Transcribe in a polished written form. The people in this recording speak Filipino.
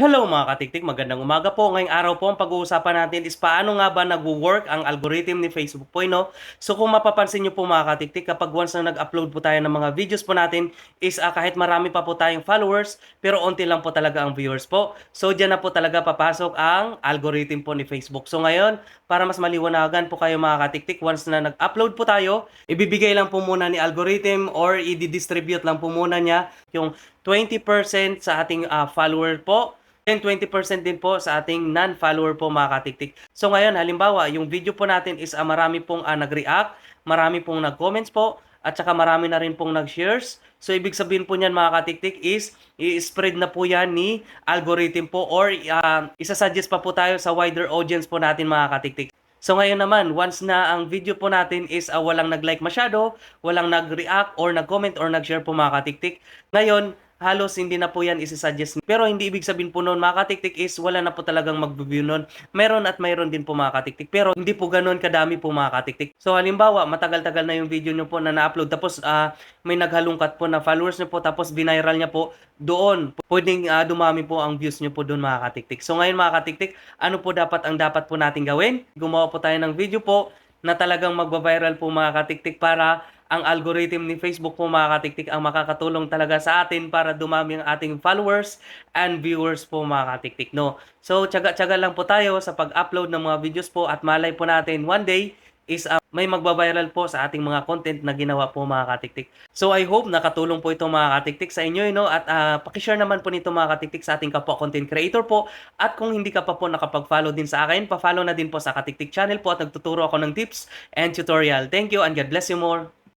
Hello mga katiktik, magandang umaga po. Ngayong araw po ang pag-uusapan natin is paano nga ba nagwo-work ang algorithm ni Facebook po, no? So kung mapapansin niyo po mga katiktik, kapag once na nag-upload po tayo ng mga videos po natin is kahit marami pa po tayong followers, pero onti lang po talaga ang viewers po. So diyan na po talaga papasok ang algorithm po ni Facebook. So ngayon, para mas maliwanagan po kayo mga katiktik, once na nag-upload po tayo, ibibigay lang po muna ni algorithm or i-distribute lang po muna niya yung 20% sa ating follower po and 20% din po sa ating non-follower po mga katiktik. So ngayon, halimbawa, yung video po natin is marami pong nag-react, marami pong nag-comments po, at saka marami na rin pong nag-shares. So ibig sabihin po niyan mga katiktik is i-spread na po yan ni algorithm po or isasuggest pa po tayo sa wider audience po natin mga katiktik. So ngayon naman, once na ang video po natin is walang nag-like masyado, walang nag-react or nag-comment or nag-share po mga katiktik. Ngayon, halos hindi na po yan isi-suggest. Pero hindi ibig sabihin po noon mga katiktik is wala na po talagang mag-view noon. Meron at mayroon din po mga katiktik. Pero hindi po ganoon kadami po mga katiktik. So halimbawa, matagal-tagal na yung video nyo po na na-upload. Tapos may naghalungkat po na followers nyo po. Tapos binairal niya po doon. Pwedeng dumami po ang views nyo po doon mga katiktik. So ngayon mga katiktik, ano po ang dapat po natin gawin? Gumawa po tayo ng video po na talagang magba-viral po mga katiktik para ang algorithm ni Facebook po mga katiktik ang makakatulong talaga sa atin para dumami ang ating followers and viewers po mga katiktik, no? So, tiyaga-tiyaga lang po tayo sa pag-upload ng mga videos po at malay po natin one day is may magba-viral po sa ating mga content na ginawa po mga katiktik. So, I hope nakatulong po ito mga katiktik sa inyo, no? At pakishare naman po nito mga katiktik sa ating kapwa content creator po. At kung hindi ka pa po nakapag-follow din sa akin, pa-follow na din po sa Katiktik channel po at nagtuturo ako ng tips and tutorial. Thank you and God bless you more.